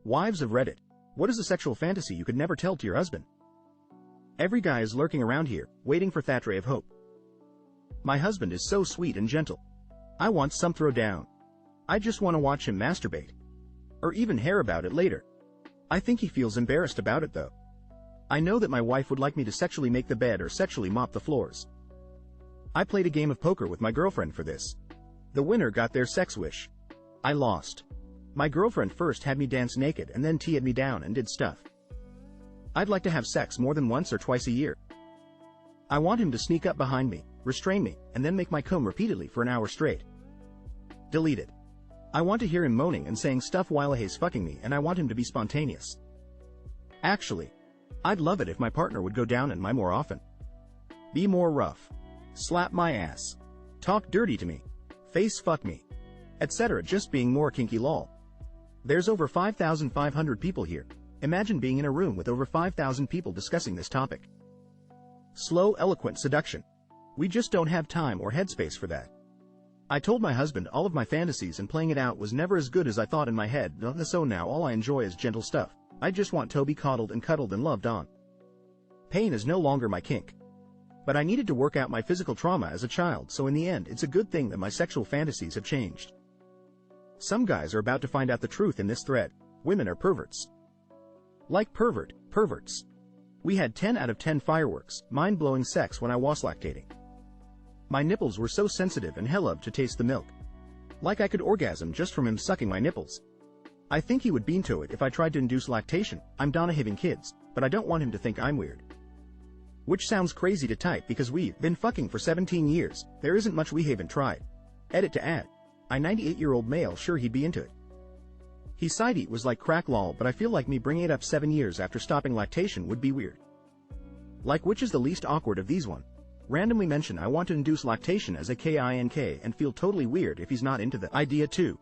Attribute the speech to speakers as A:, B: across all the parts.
A: Wives of Reddit. What is a sexual fantasy you could never tell to your husband? Every guy is lurking around here, waiting for that ray of hope. My husband is so sweet and gentle. I want some throwdown. I just want to watch him masturbate. Or even hear about it later. I think he feels embarrassed about it though. I know that my wife would like me to sexually make the bed or sexually mop the floors. I played a game of poker with my girlfriend for this. The winner got their sex wish. I lost. My girlfriend first had me dance naked and then teed me down and did stuff. I'd like to have sex more than once or twice a year. I want him to sneak up behind me, restrain me, and then make my cum repeatedly for an hour straight. Deleted. I want to hear him moaning and saying stuff while he's fucking me, and I want him to be spontaneous. Actually, I'd love it if my partner would go down on my more often. Be more rough. Slap my ass. Talk dirty to me. Face fuck me. Etc. Just being more kinky lol. There's over 5,500 people here. Imagine being in a room with over 5,000 people discussing this topic. Slow, eloquent seduction. We just don't have time or headspace for that. I told my husband all of my fantasies and playing it out was never as good as I thought in my head, so now all I enjoy is gentle stuff. I just want to be coddled and cuddled and loved on. Pain is no longer my kink. But I needed to work out my physical trauma as a child, so in the end it's a good thing that my sexual fantasies have changed. Some guys are about to find out the truth in this thread. Women are perverts. Like perverts. We had 10 out of 10 fireworks, mind-blowing sex when I was lactating. My nipples were so sensitive and he loved to taste the milk. Like I could orgasm just from him sucking my nipples. I think he would bean to it if I tried to induce lactation. I'm Donna having kids, but I don't want him to think I'm weird. Which sounds crazy to type because we've been fucking for 17 years, there isn't much we haven't tried. Edit to add. I 98-year-old male sure he'd be into it. He side eat was like crack lol, but I feel like me bringing it up 7 years after stopping lactation would be weird. Like which is the least awkward of these one? Randomly mention I want to induce lactation as a kink and feel totally weird if he's not into the idea too.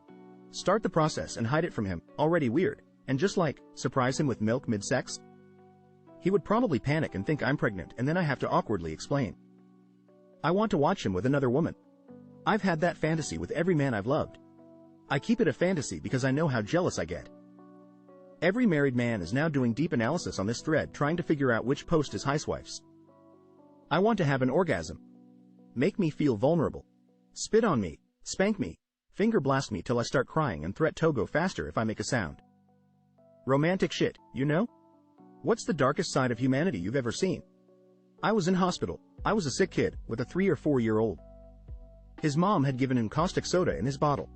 A: Start the process and hide it from him, already weird, and just like, surprise him with milk mid-sex? He would probably panic and think I'm pregnant and then I have to awkwardly explain. I want to watch him with another woman. I've had that fantasy with every man I've loved. I keep it a fantasy because I know how jealous I get. Every married man is now doing deep analysis on this thread trying to figure out which post is housewives. I want to have an orgasm. Make me feel vulnerable. Spit on me, spank me, finger blast me till I start crying and threat to go faster if I make a sound. Romantic shit, you know? What's the darkest side of humanity you've ever seen? I was in hospital. I was a sick kid with a 3 or 4-year-old. His mom had given him caustic soda in his bottle.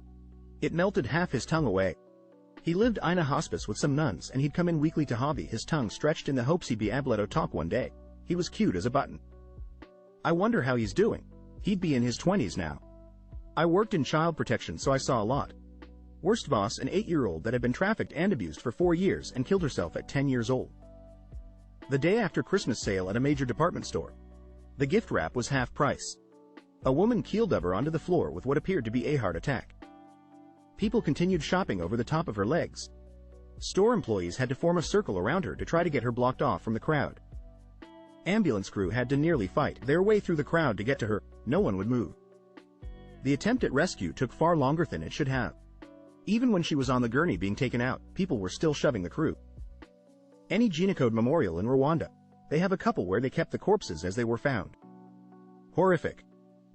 A: It melted half his tongue away. He lived in a hospice with some nuns and he'd come in weekly to hobby his tongue stretched in the hopes he'd be able to talk one day. He was cute as a button. I wonder how he's doing. He'd be in his 20s now. I worked in child protection so I saw a lot. Worst boss, an 8-year-old that had been trafficked and abused for 4 years and killed herself at 10 years old. The day after Christmas sale at a major department store. The gift wrap was half price. A woman keeled over onto the floor with what appeared to be a heart attack. People continued shopping over the top of her legs. Store employees had to form a circle around her to try to get her blocked off from the crowd. Ambulance crew had to nearly fight their way through the crowd to get to her. No one would move. The attempt at rescue took far longer than it should have. Even when she was on the gurney being taken out, people were still shoving the crew. Any Genocode memorial in Rwanda. They have a couple where they kept the corpses as they were found. Horrific.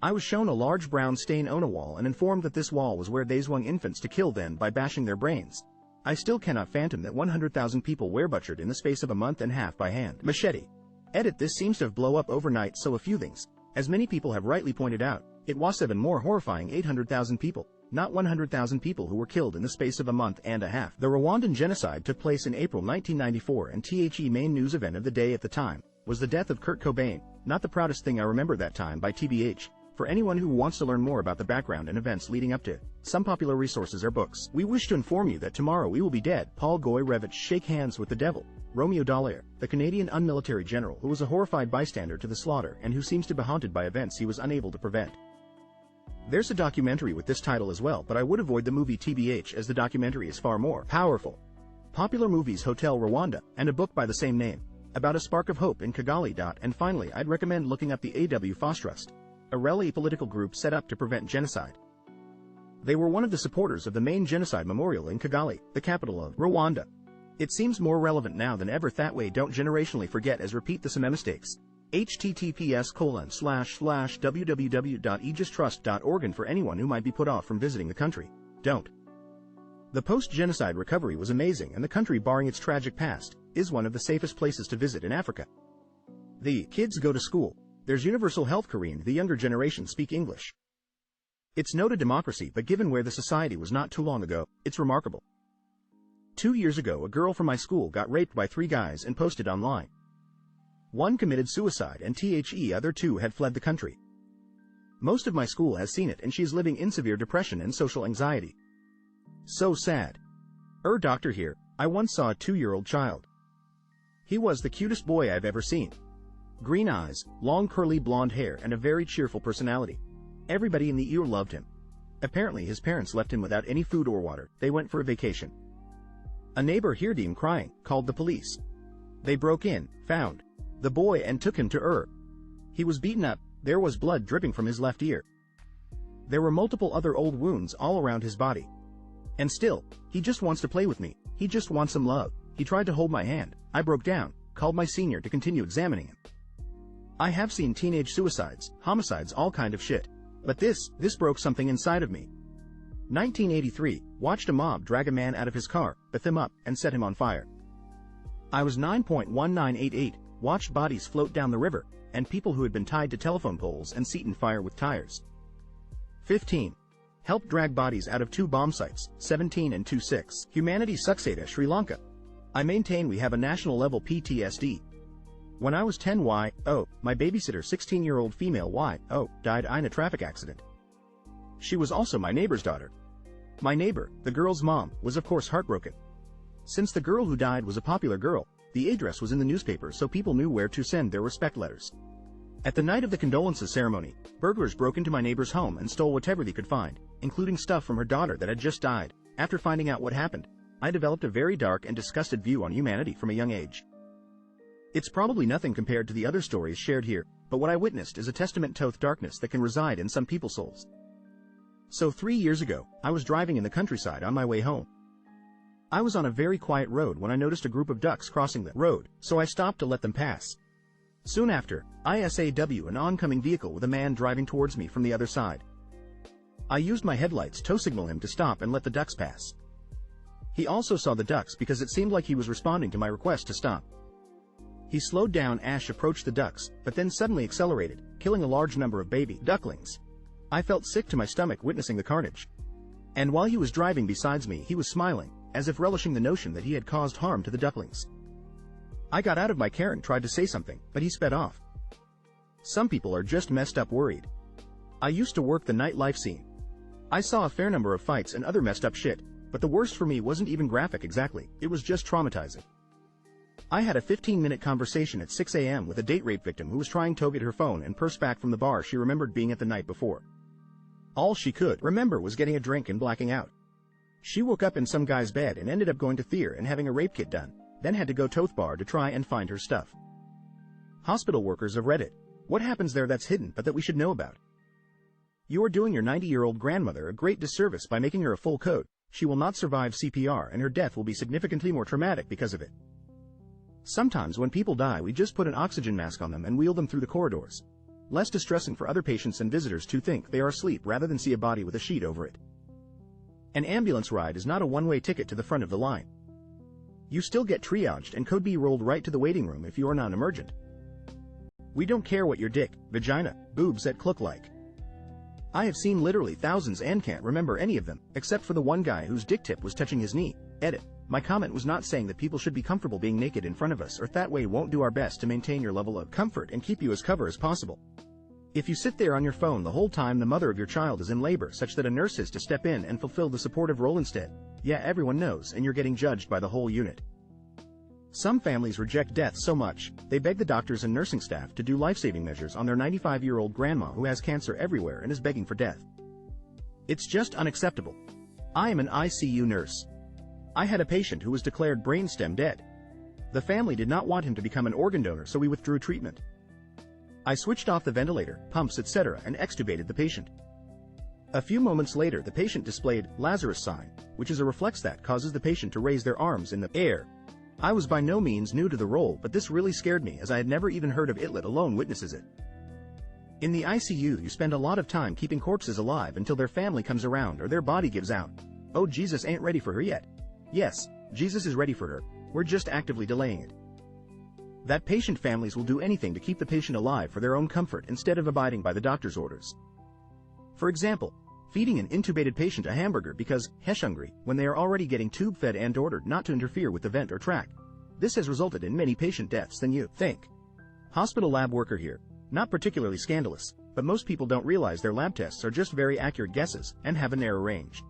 A: I was shown a large brown stain on a wall and informed that this wall was where they swung infants to kill them by bashing their brains. I still cannot fathom that 100,000 people were butchered in the space of a month and a half by hand. Machete. Edit. This seems to have blown up overnight, so a few things. As many people have rightly pointed out, it was even more horrifying 800,000 people, not 100,000 people who were killed in the space of a month and a half. The Rwandan genocide took place in April 1994 and the main news event of the day at the time was the death of Kurt Cobain. Not the proudest thing I remember that time by TBH. For anyone who wants to learn more about the background and events leading up to it, some popular resources are books. We wish to inform you that tomorrow we will be dead. Paul Goy-Revich shake hands with the devil. Romeo Dallaire, the Canadian unmilitary general who was a horrified bystander to the slaughter and who seems to be haunted by events he was unable to prevent. There's a documentary with this title as well, but I would avoid the movie TBH as the documentary is far more powerful. Popular movies Hotel Rwanda, and a book by the same name, about a spark of hope in Kigali. And finally, I'd recommend looking up the AW Fostrust, a Rally political group set up to prevent genocide. They were one of the supporters of the main genocide memorial in Kigali, the capital of Rwanda. It seems more relevant now than ever. That way don't generationally forget as repeat the same mistakes. https://www.aegistrust.org for anyone who might be put off from visiting the country. Don't. The post-genocide recovery was amazing, and the country, barring its tragic past, is one of the safest places to visit in Africa. The kids go to school. There's universal health care, and the younger generation speak English. It's not a democracy, but given where the society was not too long ago, it's remarkable. 2 years ago, a girl from my school got raped by 3 guys and posted online. One committed suicide, and the other 2 had fled the country. Most of my school has seen it, and she's living in severe depression and social anxiety. So sad. Doctor here, I once saw a 2-year-old child. He was the cutest boy I've ever seen. Green eyes, long curly blonde hair, and a very cheerful personality. Everybody in the ER loved him. Apparently his parents left him without any food or water. They went for a vacation. A neighbor heard him crying, called the police. They broke in, found the boy, and took him to He was beaten up. There was blood dripping from his left ear. There were multiple other old wounds all around his body. And still, he just wants to play with me. He just wants some love. He tried to hold my hand. I broke down, called my senior to continue examining him. I have seen teenage suicides, homicides, all kind of shit. But this broke something inside of me. 1983, watched a mob drag a man out of his car, beat him up, and set him on fire. I was 9.1988, watched bodies float down the river, and people who had been tied to telephone poles and set on fire with tires. 15. Helped drag bodies out of 2 bomb sites, 17 and 26. Humanity sucks. Sri Lanka. I maintain we have a national level PTSD. When I was 10, my babysitter, 16-year-old female, died in a traffic accident. She was also my neighbor's daughter. My neighbor, the girl's mom, was of course heartbroken. Since the girl who died was a popular girl, the address was in the newspaper, so people knew where to send their respect letters. At the night of the condolences ceremony, burglars broke into my neighbor's home and stole whatever they could find, including stuff from her daughter that had just died. After finding out what happened, I developed a very dark and disgusted view on humanity from a young age. It's probably nothing compared to the other stories shared here, but what I witnessed is a testament to the darkness that can reside in some people's souls. So 3 years ago, I was driving in the countryside on my way home. I was on a very quiet road when I noticed a group of ducks crossing the road, so I stopped to let them pass. Soon after, I saw an oncoming vehicle with a man driving towards me from the other side. I used my headlights to signal him to stop and let the ducks pass. He also saw the ducks because it seemed like he was responding to my request to stop. He slowed down. Ash approached the ducks, but then suddenly accelerated, killing a large number of baby ducklings. I felt sick to my stomach witnessing the carnage. And while he was driving beside me, he was smiling, as if relishing the notion that he had caused harm to the ducklings. I got out of my car and tried to say something, but he sped off. Some people are just messed up worried. I used to work the nightlife scene. I saw a fair number of fights and other messed up shit, but the worst for me wasn't even graphic exactly, it was just traumatizing. I had a 15-minute conversation at 6 a.m. with a date rape victim who was trying to get her phone and purse back from the bar she remembered being at the night before. All she could remember was getting a drink and blacking out. She woke up in some guy's bed and ended up going to theater and having a rape kit done, then had to go to the bar to try and find her stuff. Hospital workers of Reddit. What happens there that's hidden but that we should know about? You are doing your 90-year-old grandmother a great disservice by making her a full code. She will not survive CPR and her death will be significantly more traumatic because of it. Sometimes when people die, we just put an oxygen mask on them and wheel them through the corridors. Less distressing for other patients and visitors to think they are asleep rather than see a body with a sheet over it. An ambulance ride is not a one-way ticket to the front of the line. You still get triaged and code B rolled right to the waiting room if you are non-emergent. We don't care what your dick, vagina, boobs that look like. I have seen literally thousands and can't remember any of them, except for the one guy whose dick tip was touching his knee. Edit. My comment was not saying that people should be comfortable being naked in front of us, or that way won't do our best to maintain your level of comfort and keep you as cover as possible. If you sit there on your phone the whole time the mother of your child is in labor such that a nurse has to step in and fulfill the supportive role instead, yeah, everyone knows, and you're getting judged by the whole unit. Some families reject death so much, they beg the doctors and nursing staff to do life-saving measures on their 95-year-old grandma who has cancer everywhere and is begging for death. It's just unacceptable. I am an ICU nurse. I had a patient who was declared brainstem dead. The family did not want him to become an organ donor, so we withdrew treatment. I switched off the ventilator, pumps, etc. and extubated the patient. A few moments later, the patient displayed Lazarus sign, which is a reflex that causes the patient to raise their arms in the air. I was by no means new to the role, but this really scared me as I had never even heard of it, let alone witnesses it. In the ICU, you spend a lot of time keeping corpses alive until their family comes around or their body gives out. Oh, Jesus ain't ready for her yet. Yes, Jesus is ready for her. We're just actively delaying it. That patient families will do anything to keep the patient alive for their own comfort instead of abiding by the doctor's orders. For example, feeding an intubated patient a hamburger because he's hungry when they are already getting tube-fed and ordered not to interfere with the vent or track. This has resulted in many patient deaths than you think. Hospital lab worker here. Not particularly scandalous, but most people don't realize their lab tests are just very accurate guesses and have a narrow range.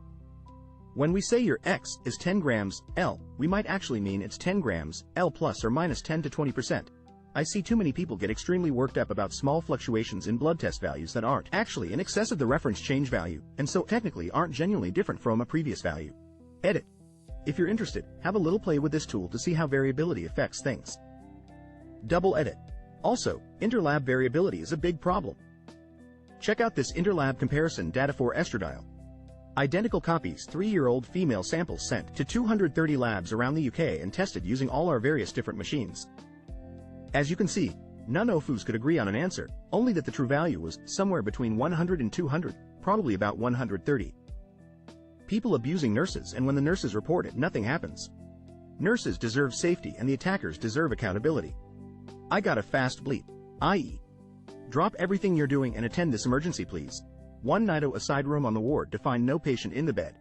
A: When we say your X is 10 grams L, we might actually mean it's 10 grams L plus or minus 10 to 20%. I see too many people get extremely worked up about small fluctuations in blood test values that aren't actually in excess of the reference change value, and so technically aren't genuinely different from a previous value. Edit. If you're interested, have a little play with this tool to see how variability affects things. Double edit. Also, interlab variability is a big problem. Check out this interlab comparison data for estradiol. Identical copies, 3-year-old female samples sent to 230 labs around the UK and tested using all our various different machines. As you can see, none OFUs could agree on an answer, only that the true value was somewhere between 100 and 200, probably about 130. People abusing nurses, and when the nurses report it, nothing happens. Nurses deserve safety and the attackers deserve accountability. I got a fast bleep, i.e. drop everything you're doing and attend this emergency please. One night a side room on the ward to find no patient in the bed.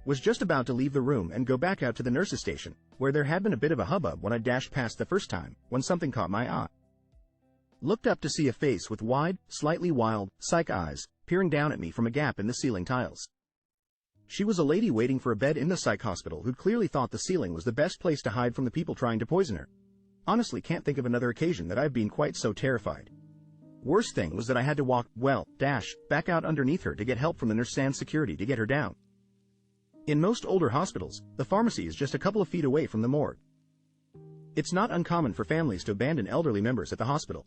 A: Was just about to leave the room and go back out to the nurse's station, where there had been a bit of a hubbub when I dashed past the first time, when something caught my eye. Looked up to see a face with wide, slightly wild, psych eyes, peering down at me from a gap in the ceiling tiles. She was a lady waiting for a bed in the psych hospital who'd clearly thought the ceiling was the best place to hide from the people trying to poison her. Honestly can't think of another occasion that I've been quite so terrified. Worst thing was that I had to walk, back out underneath her to get help from the nurse and security to get her down. In most older hospitals, the pharmacy is just a couple of feet away from the morgue. It's not uncommon for families to abandon elderly members at the hospital.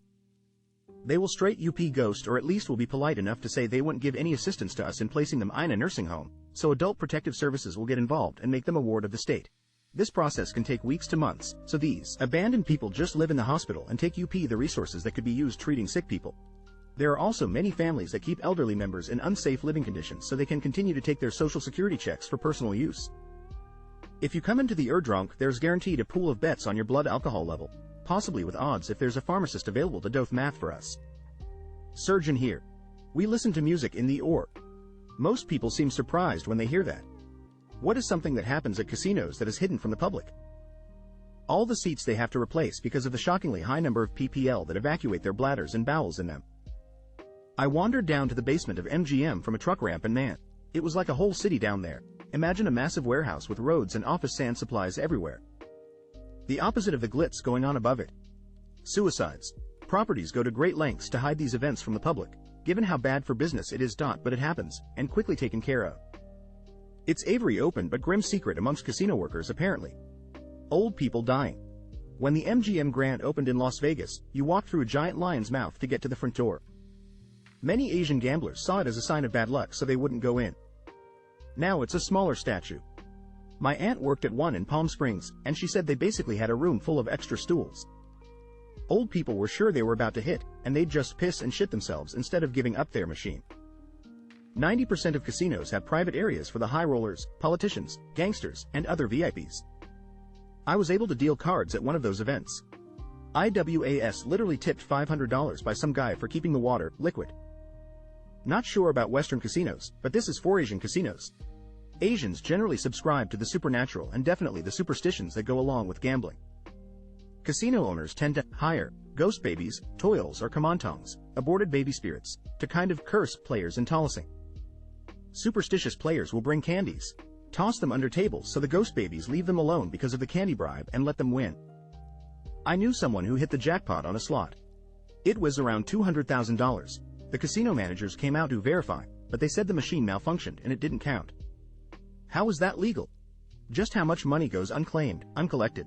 A: They will straight up ghost or at least will be polite enough to say they won't give any assistance to us in placing them in a nursing home, so Adult Protective Services will get involved and make them a ward of the state. This process can take weeks to months, so these abandoned people just live in the hospital and take the resources that could be used treating sick people. There are also many families that keep elderly members in unsafe living conditions so they can continue to take their social security checks for personal use. If you come into the drunk, there's guaranteed a pool of bets on your blood alcohol level, possibly with odds if there's a pharmacist available to do math for us. Surgeon here. We listen to music in the Most people seem surprised when they hear that. What is something that happens at casinos that is hidden from the public? All the seats they have to replace because of the shockingly high number of PPL that evacuate their bladders and bowels in them. I wandered down to the basement of MGM from a truck ramp and man, it was like a whole city down there. Imagine a massive warehouse with roads and office sand supplies everywhere. The opposite of the glitz going on above it. Suicides. Properties go to great lengths to hide these events from the public, given how bad for business it is. But it happens, and quickly taken care of. It's Avery open but grim secret amongst casino workers apparently. Old people dying. When the MGM Grand opened in Las Vegas, you walked through a giant lion's mouth to get to the front door. Many Asian gamblers saw it as a sign of bad luck so they wouldn't go in. Now it's a smaller statue. My aunt worked at one in Palm Springs, and she said they basically had a room full of extra stools. Old people were sure they were about to hit, and they'd just piss and shit themselves instead of giving up their machine. 90% of casinos have private areas for the high rollers, politicians, gangsters, and other VIPs. I was able to deal cards at one of those events. IWAS literally tipped $500 by some guy for keeping the water liquid. Not sure about Western casinos, but this is for Asian casinos. Asians generally subscribe to the supernatural and definitely the superstitions that go along with gambling. Casino owners tend to hire ghost babies, toils or kamantongs, aborted baby spirits, to kind of curse players in tossing. Superstitious players will bring candies, toss them under tables so the ghost babies leave them alone because of the candy bribe and let them win. I knew someone who hit the jackpot on a slot. It was around $200,000. The casino managers came out to verify, but they said the machine malfunctioned and it didn't count. How is that legal? Just how much money goes unclaimed, uncollected?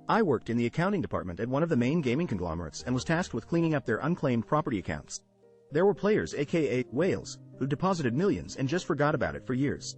A: I worked in the accounting department at one of the main gaming conglomerates and was tasked with cleaning up their unclaimed property accounts. There were players, aka whales, who deposited millions and just forgot about it for years.